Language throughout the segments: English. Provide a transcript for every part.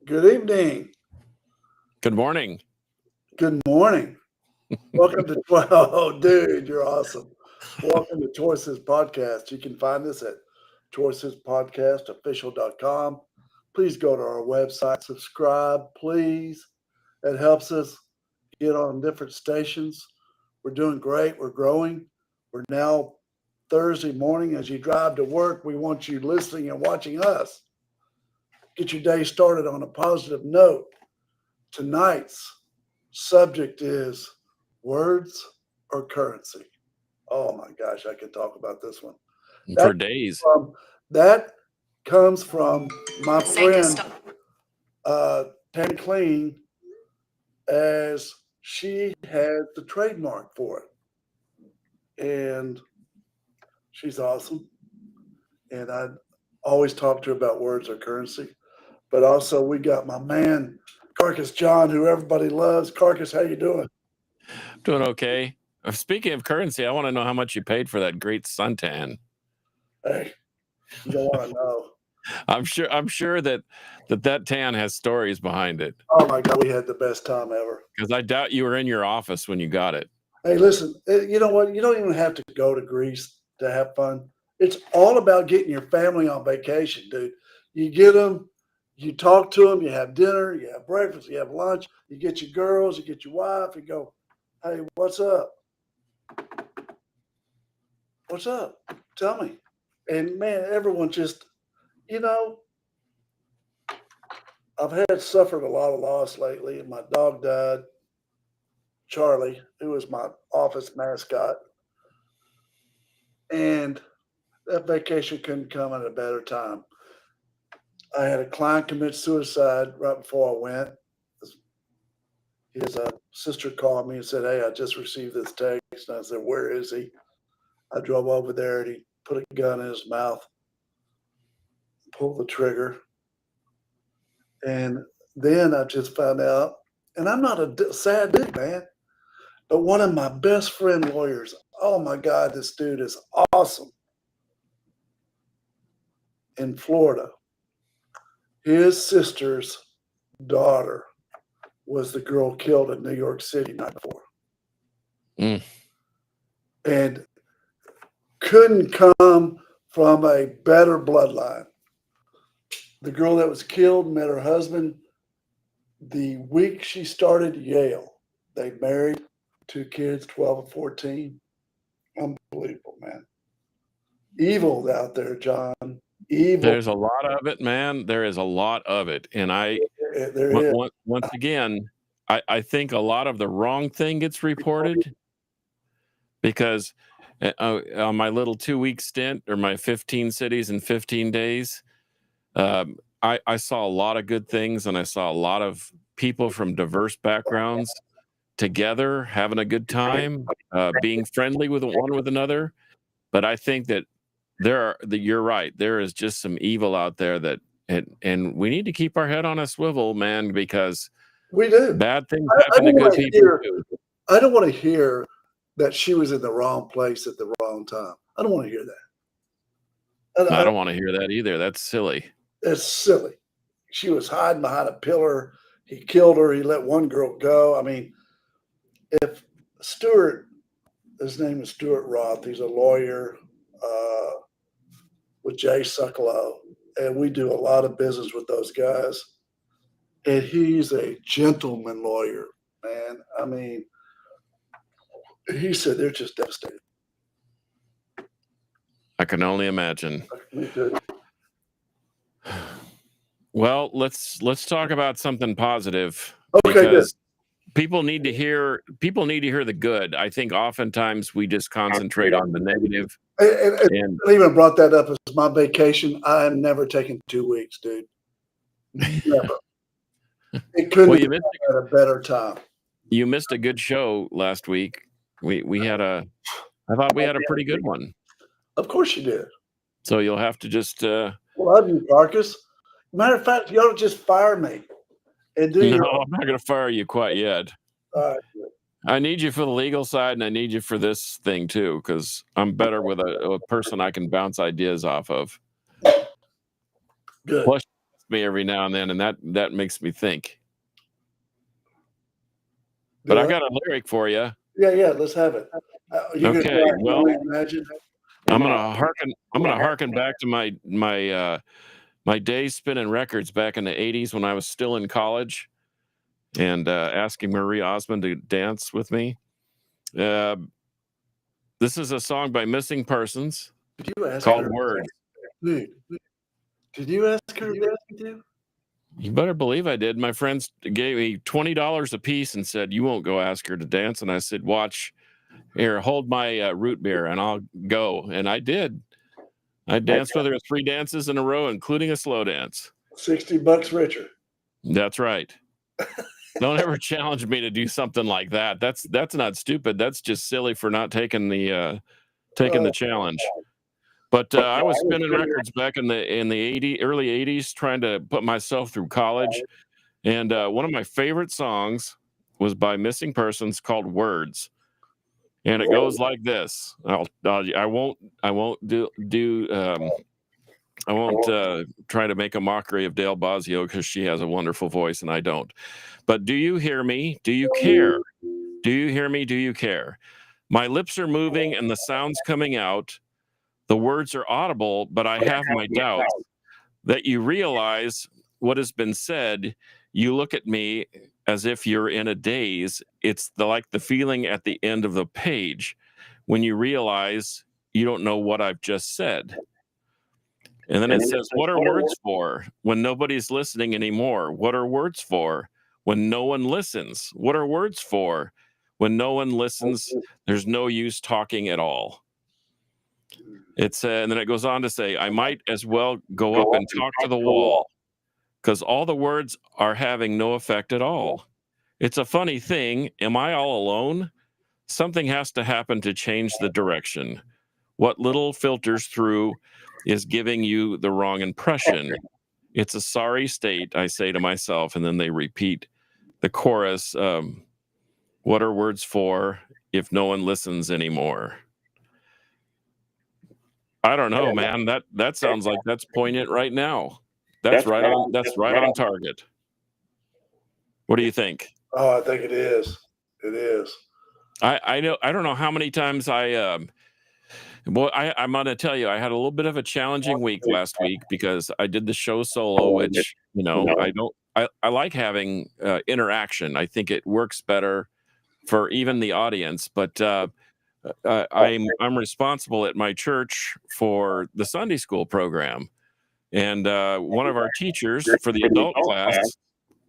Good evening. Good morning. Good morning. Welcome to Oh, dude, you're awesome. Welcome to Choices Podcast. You can find us at choicespodcastofficial.com. Please go to our website, subscribe, please. That helps us get on different stations. We're doing great. We're growing. We're now Thursday morning as you drive to work. We want you listening and watching us. Get your day started on a positive note. Tonight's subject is words or currency. Oh my gosh, I could talk about this one. For days. That comes from my friend Tammy Clean, as she had the trademark for it. And she's awesome. And I always talk to her about words or currency. But also we got my man, Carcass John, who everybody loves. Carcass, how you doing? Doing okay. Speaking of currency, I want to know how much you paid for that great suntan. Hey, you don't want to know. I'm sure that tan has stories behind it. Oh my God, we had the best time ever. Because I doubt you were in your office when you got it. Hey, listen, you know what? You don't even have to go to Greece to have fun. It's all about getting your family on vacation, dude. You get them, you talk to them, you have dinner, you have breakfast, you have lunch, you get your girls, you get your wife, you go, hey, what's up? What's up? Tell me. And man, everyone just, I've suffered a lot of loss lately, and my dog died, Charlie, who was my office mascot. And that vacation couldn't come at a better time. I had a client commit suicide right before I went. His sister called me and said, hey, I just received this text. And I said, where is he? I drove over there, and he put a gun in his mouth, pulled the trigger. And then I just found out, and I'm not a sad dude, man, but one of my best friend lawyers, oh my God, this dude is awesome, in Florida. His sister's daughter was the girl killed in New York City night before. And couldn't come from a better bloodline. The girl that was killed met her husband the week she started Yale. They married, 2 kids, 12 and 14. Unbelievable, man. Evil out there, John. Evil. There's a lot of it, man. There is a lot of it. And once again, I think a lot of the wrong thing gets reported, because on my little 2-week stint, or my 15 cities in 15 days, I saw a lot of good things, and I saw a lot of people from diverse backgrounds together having a good time, being friendly with another. But I think that you're right. There is just some evil out there and we need to keep our head on a swivel, man, because we do. Bad things happen to good people too. I don't want to hear that she was in the wrong place at the wrong time. I don't want to hear that. I don't want to hear that either. That's silly. It's silly. She was hiding behind a pillar. He killed her. He let one girl go. I mean, if his name is Stuart Roth. He's a lawyer with Jay Sekulow, and we do a lot of business with those guys. And he's a gentleman lawyer, man. I mean, he said they're just devastated. I can only imagine. Me too. Well, let's talk about something positive. Okay, good. People need to hear the good. I think oftentimes we just concentrate on the negative. And I even brought that up as my vacation. I am never taking 2 weeks, dude. Never. It couldn't be at a better time. You missed a good show last week. I thought we had a pretty good one. Of course you did. So you'll have to just love you, Marcus. Matter of fact, you ought to just fire me. I'm not going to fire you quite yet. All right. I need you for the legal side, and I need you for this thing too, because I'm better with a person I can bounce ideas off of. Good. Plus, me every now and then, and that makes me think. But I got a lyric for you. Yeah, let's have it. Okay, well, imagine. I'm gonna harken back to my days spinning records back in the 80s when I was still in college, and asking Marie Osmond to dance with me. This is a song by Missing Persons called Words. Dude, did you ask her to dance with you? You better believe I did. My friends gave me $20 a piece and said, "You won't go ask her to dance." And I said, "Watch, here, hold my root beer and I'll go." And I did. I danced with her 3 dances in a row, including a slow dance. $60 richer. That's right. Don't ever challenge me to do something like that. That's not stupid. That's just silly for not taking the challenge. But I was spinning records back in the early 80s, trying to put myself through college. And one of my favorite songs was by Missing Persons called Words. And it goes like this. I won't try to make a mockery of Dale Bozzio because she has a wonderful voice and I don't. But do you hear me? Do you care? Do you hear me? Do you care? My lips are moving and the sound's coming out. The words are audible, but I have my doubts that you realize what has been said. You look at me as if you're in a daze. It's like the feeling at the end of the page when you realize you don't know what I've just said. And then it says, what are words for when nobody's listening anymore? What are words for when no one listens? What are words for when no one listens? There's no use talking at all. It's and then it goes on to say, I might as well go up and talk to the wall because all the words are having no effect at all. It's a funny thing. Am I all alone? Something has to happen to change the direction. What little filters through is giving you the wrong impression. It's a sorry state, I say to myself, and then they repeat the chorus. What are words for if no one listens anymore? I don't know, man. That sounds like that's poignant right now. That's right on target. What do you think? Oh, I think it is. It is. I know. I don't know how many times I'm going to tell you, I had a little bit of a challenging week last week because I did the show solo, which, I like having interaction. I think it works better for even the audience, but I'm responsible at my church for the Sunday school program. And one of our teachers for the adult class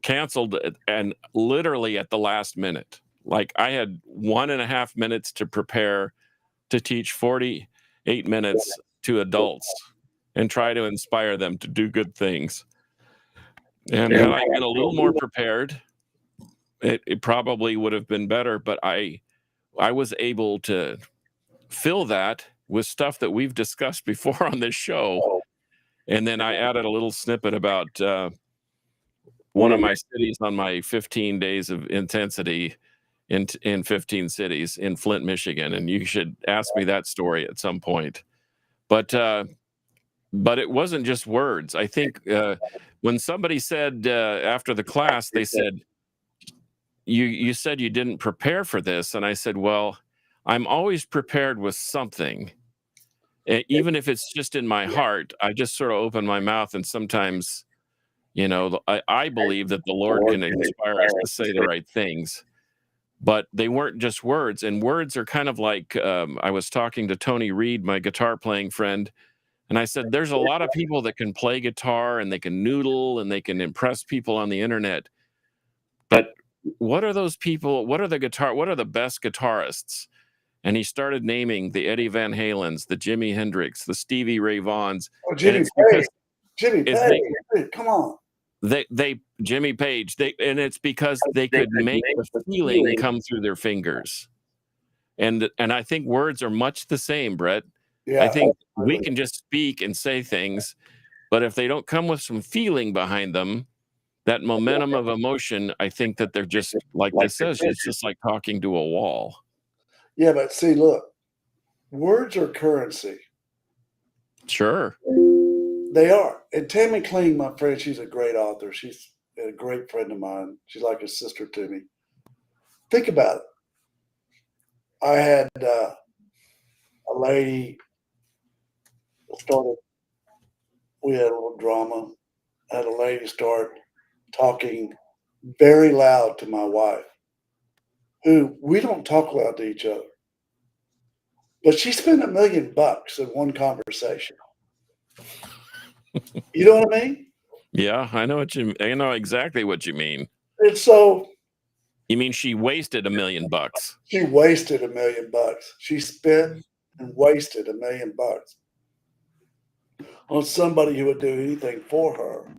canceled it, and literally at the last minute. Like I had 1.5 minutes to prepare to teach 48 minutes to adults and try to inspire them to do good things. And had I been a little more prepared, it probably would have been better. But I was able to fill that with stuff that we've discussed before on this show. And then I added a little snippet about one of my cities on my 15 days of intensity in 15 cities in Flint, Michigan. And you should ask me that story at some point. But it wasn't just words. I think when somebody said after the class, they said, you said you didn't prepare for this. And I said, well, I'm always prepared with something. Even if it's just in my heart, I just sort of open my mouth. And sometimes, I believe that the Lord can inspire us to say the right things. But they weren't just words. And words are kind of like, I was talking to Tony Reed, my guitar playing friend, and I said, there's a lot of people that can play guitar and they can noodle and they can impress people on the internet. But what are those people? What are the best guitarists? And he started naming the Eddie Van Halens, the Jimi Hendrix, the Stevie Ray Vaughns. Oh, Jimmy Page. Come on. Jimmy Page, and it's because they could make the feeling come through their fingers. And I think words are much the same, Brett. Yeah, I think we can just speak and say things, but if they don't come with some feeling behind them, that momentum of emotion, I think that they're just, like this says, it's just like talking to a wall. Yeah, but see, look, words are currency. Sure. They are. And Tammy Kling, my friend, she's a great author. She's a great friend of mine. She's like a sister to me. Think about it. I had a lady started, we had a little drama. I had a lady start talking very loud to my wife, who we don't talk loud to each other. But she spent $1 million in one conversation. You know what I mean? Yeah, I know I know exactly what you mean. And so You mean she wasted $1 million? she wasted $1 million. She spent and wasted $1 million on somebody who would do anything for her.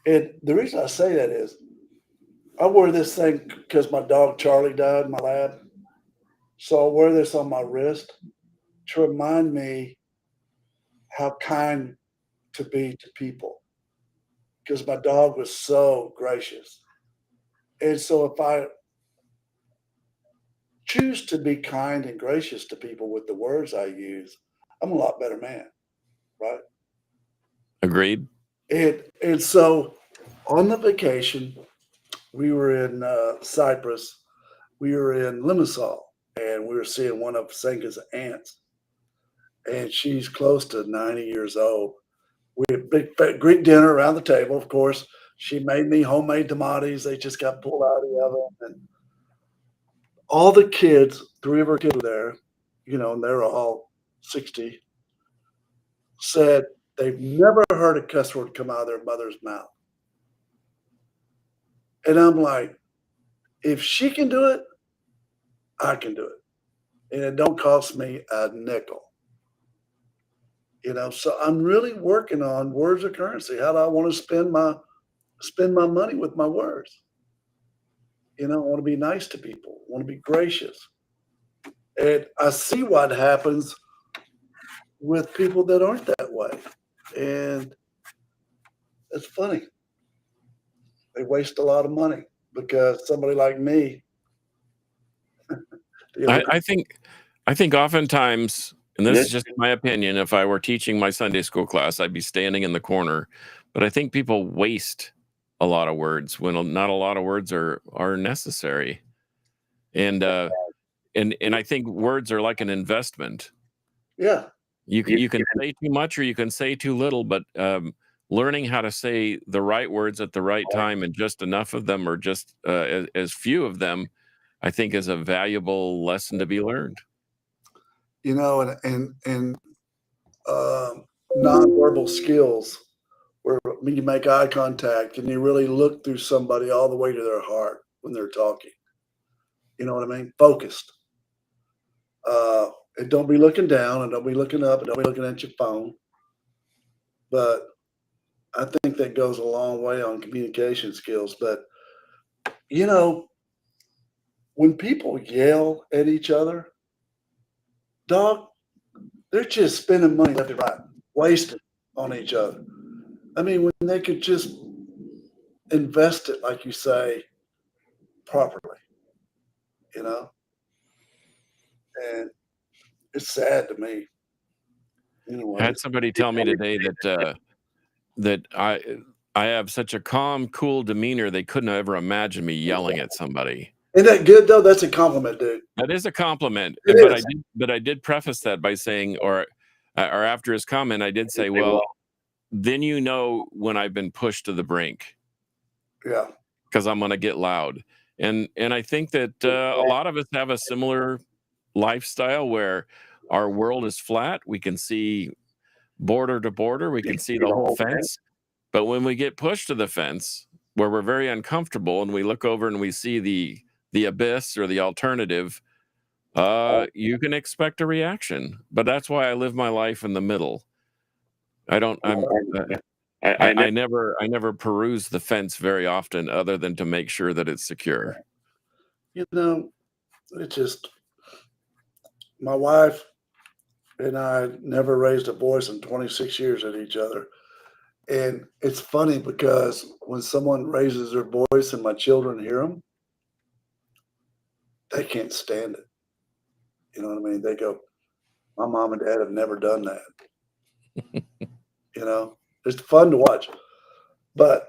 And the reason I say that is I wear this thing because my dog Charlie died, my lab. So I wear this on my wrist to remind me how kind to be to people because my dog was so gracious. And so if I choose to be kind and gracious to people with the words I use, I'm a lot better man, right? Agreed. And so on the vacation, we were in Cyprus, we were in Limassol, and we were seeing one of Senga's aunts, and she's close to 90 years old. We had big fat Greek dinner around the table, of course. She made me homemade tamales. They just got pulled out of the oven. And all the kids, 3 of her kids were there, and they're all 60, said they've never heard a cuss word come out of their mother's mouth. And I'm like, if she can do it, I can do it. And it don't cost me a nickel. So I'm really working on words of currency. How do I want to spend my money with my words? I want to be nice to people, I want to be gracious. And I see what happens with people that aren't that way. And it's funny. They waste a lot of money because somebody like me. I think oftentimes, and this is just my opinion, if I were teaching my Sunday school class, I'd be standing in the corner. But I think people waste a lot of words when not a lot of words are necessary. And I think words are like an investment. Yeah. You can say too much or you can say too little, but learning how to say the right words at the right time and just enough of them or just as few of them, I think is a valuable lesson to be learned. And nonverbal skills where you make eye contact and you really look through somebody all the way to their heart when they're talking. You know what I mean? Focused. And don't be looking down and don't be looking up and don't be looking at your phone. But I think that goes a long way on communication skills. But, when people yell at each other, dog, they're just spending money left and right, wasting on each other. I mean, when they could just invest it, like you say, properly, you know? And it's sad to me. I Anyway, had somebody tell me today that I have such a calm, cool demeanor they couldn't ever imagine me yelling at somebody. isn't that good though? That's a compliment, dude. That is a compliment, It but is. I did preface that by saying, or after his comment, I did say, well, then when I've been pushed to the brink Yeah. because I'm going to get loud, and I think that a lot of us have a similar lifestyle where our world is flat. We can see border to border, we can see the whole fence, but when we get pushed to the fence, where we're very uncomfortable, and we look over and we see the abyss or the alternative. You can expect a reaction, but that's why I live my life in the middle. I don't. I never peruse the fence very often, other than to make sure that it's secure. It just, my wife and I never raised a voice in 26 years at each other. And it's funny because when someone raises their voice and my children hear them, they can't stand it. You know what I mean? They go, my mom and dad have never done that. It's fun to watch. But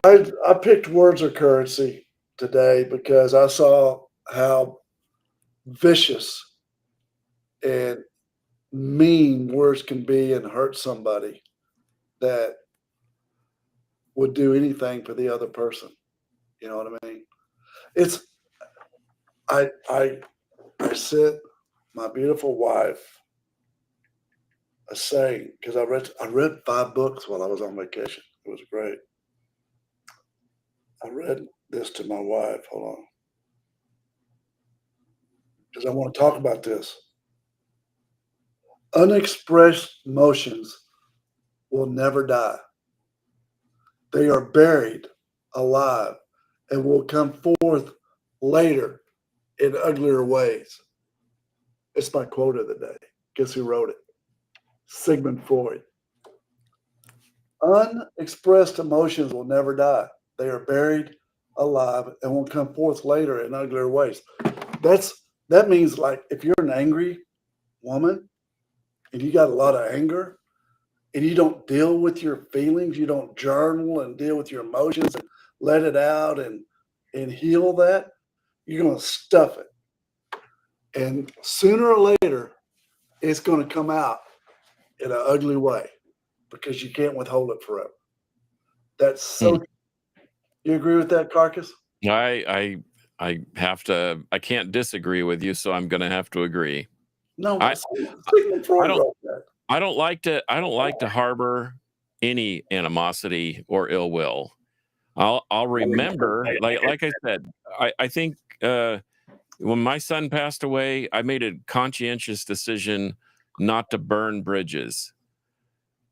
I picked words are currency today because I saw how vicious and mean words can be and hurt somebody that would do anything for the other person. You know what I mean? It's I sent my beautiful wife a saying because I read 5 books while I was on vacation. It was great. I read this to my wife. Hold on, because I want to talk about this. Unexpressed emotions will never die. They are buried alive and will come forth later in uglier ways. It's my quote of the day. Guess who wrote it? Sigmund Freud. Unexpressed emotions will never die. They are buried alive and will come forth later in uglier ways. That means, like, if you're an angry woman and you got a lot of anger and you don't deal with your feelings, you don't journal and deal with your emotions and let it out and heal that, you're going to stuff it. And sooner or later, it's going to come out in an ugly way because you can't withhold it forever. That's so. You agree with that, Carcass? I have to. I can't disagree with you, so I'm going to have to agree. No, Sigmund Freud wrote that. I don't like to harbor any animosity or ill will. I'll remember, like I said, I think when my son passed away, I made a conscientious decision not to burn bridges.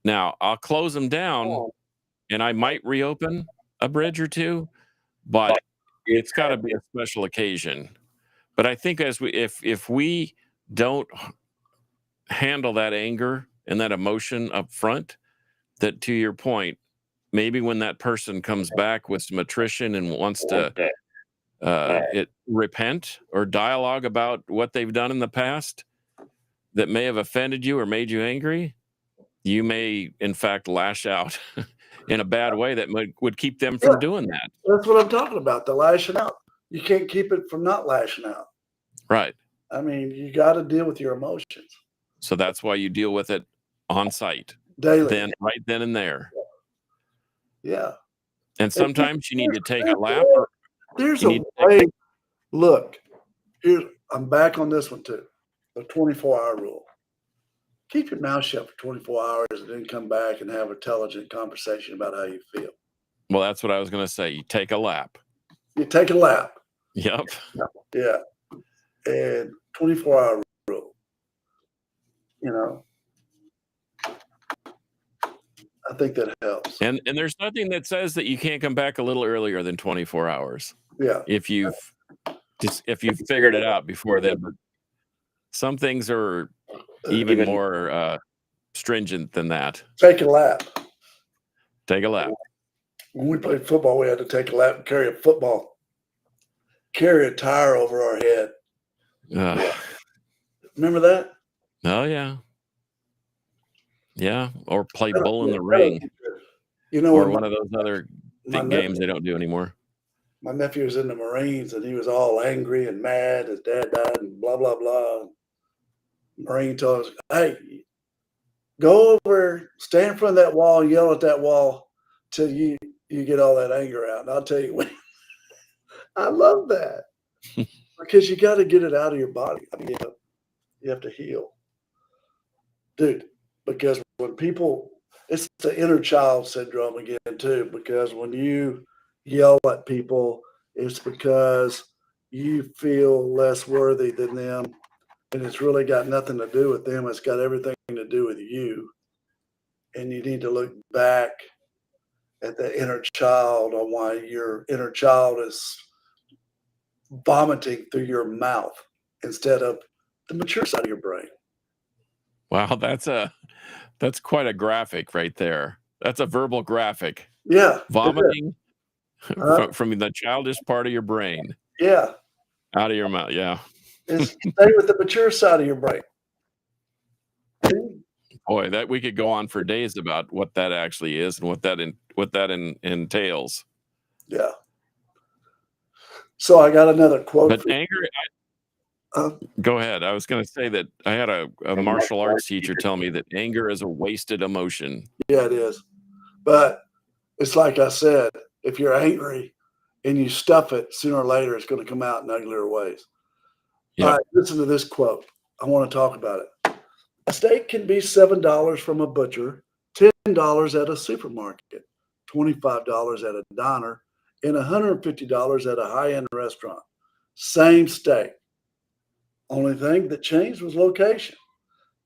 Now I'll close them down, and I might reopen a bridge or two, but it's got to be a special occasion. But I think if we don't handle that anger and that emotion up front, that, to your point, maybe when that person comes back with some attrition and wants to repent or dialogue about what they've done in the past that may have offended you or made you angry, you may in fact lash out in a bad way that would keep them from doing that. That's what I'm talking about, the lashing out. You can't keep it from not lashing out. Right. I mean, you got to deal with your emotions. So that's why you deal with it on site. Daily. Right then and there. Yeah. And sometimes you need to take a lap. There's a way. Look, I'm back on this one too. The 24-hour rule. Keep your mouth shut for 24 hours and then come back and have an intelligent conversation about how you feel. Well, that's what I was going to say. You take a lap. You take a lap. Yep. Yeah. And 24-hour rule. You know, I think that helps. And there's nothing that says that you can't come back a little earlier than 24 hours. Yeah. If you've figured it out before then. But some things are even more stringent than that. Take a lap. Take a lap. When we played football, we had to take a lap and carry a tire over our head. Remember that? Oh, yeah. Yeah, or play bull in the ring. You know, or one of those other big games they don't do anymore. My nephew was in the Marines, and he was all angry and mad. His dad died and blah, blah, blah. Marine told us, hey, go over, stand in front of that wall, yell at that wall till you get all that anger out. And I'll tell you, I love that because you got to get it out of your body. I mean, you have to heal. Dude, because when people, it's the inner child syndrome again too, because when you yell at people, it's because you feel less worthy than them, and it's really got nothing to do with them. It's got everything to do with you, and you need to look back at the inner child on why your inner child is vomiting through your mouth instead of the mature side of your brain. Wow, that's quite a graphic right there. That's a verbal graphic. Yeah. Vomiting from the childish part of your brain. Yeah. Out of your mouth. Yeah. Stay with the mature side of your brain. Boy, that we could go on for days about what that actually is and what that entails. Yeah. So I got another quote. But anger. Go ahead. I was going to say that I had a martial arts teacher tell me that anger is a wasted emotion. Yeah, it is. But it's like I said, if you're angry and you stuff it, sooner or later it's going to come out in uglier ways. Yep. All right, listen to this quote. I want to talk about it. A steak can be $7 from a butcher, $10 at a supermarket, $25 at a diner, and $150 at a high-end restaurant. Same steak. Only thing that changed was location.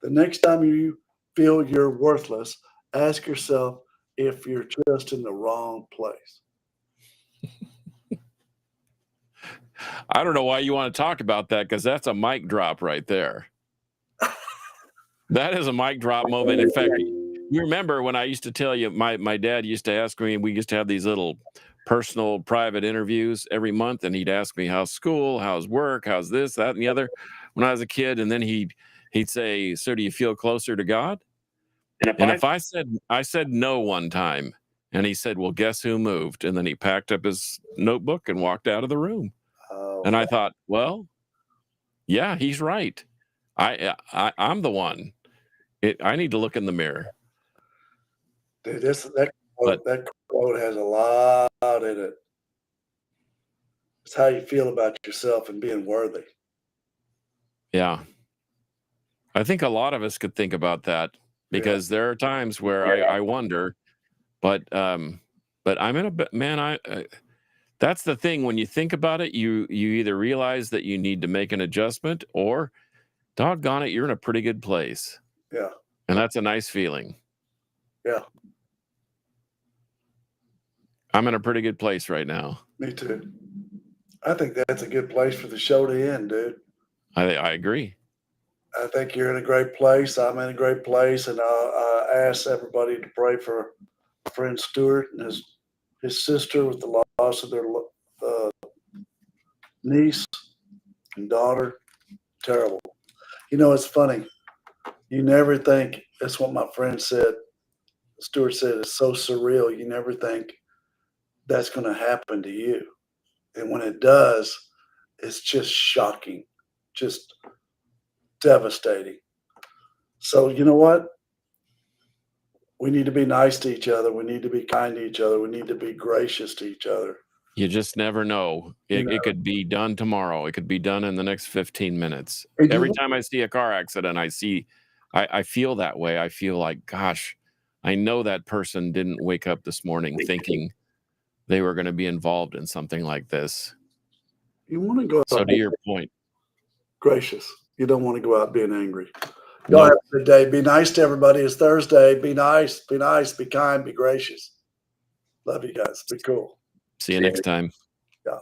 The next time you feel you're worthless, ask yourself if you're just in the wrong place. I don't know why you want to talk about that, because that's a mic drop right there. That is a mic drop moment. In fact, you remember when I used to tell you, my dad used to ask me, we used to have these little personal private interviews every month, and he'd ask me how's school, how's work, how's this, that, and the other when I was a kid. And then he'd say, so do you feel closer to God? And if I said no one time, and he said, well, guess who moved? And then he packed up his notebook and walked out of the room. Oh, and I thought, well, yeah, he's right. I'm the one. I need to look in the mirror. dude, that quote has a lot in it. It's how you feel about yourself and being worthy. Yeah. I think a lot of us could think about that, because there are times where I wonder, but I'm in a man. That's the thing. When you think about it, you either realize that you need to make an adjustment, or doggone it, you're in a pretty good place. Yeah. And that's a nice feeling. Yeah. I'm in a pretty good place right now. Me too. I think that's a good place for the show to end, dude. I agree. I think you're in a great place. I'm in a great place, and I ask everybody to pray for my friend Stuart and his sister with the loss of their niece and daughter. Terrible. You know, it's funny. You never think, that's what my friend said. Stuart said, it's so surreal. You never think that's going to happen to you. And when it does, it's just shocking, just devastating. So, you know what? We need to be nice to each other. We need to be kind to each other. We need to be gracious to each other. You just never know. It could be done tomorrow. It could be done in the next 15 minutes. And Every time I see a car accident, I feel that way. I feel like, gosh, I know that person didn't wake up this morning thinking they were going to be involved in something like this. You want to go out. So to your point, gracious. You don't want to go out being angry. Y'all have a good day. Be nice to everybody. It's Thursday. Be nice, be kind, be gracious. Love you guys. Be cool. See you next time. Yeah.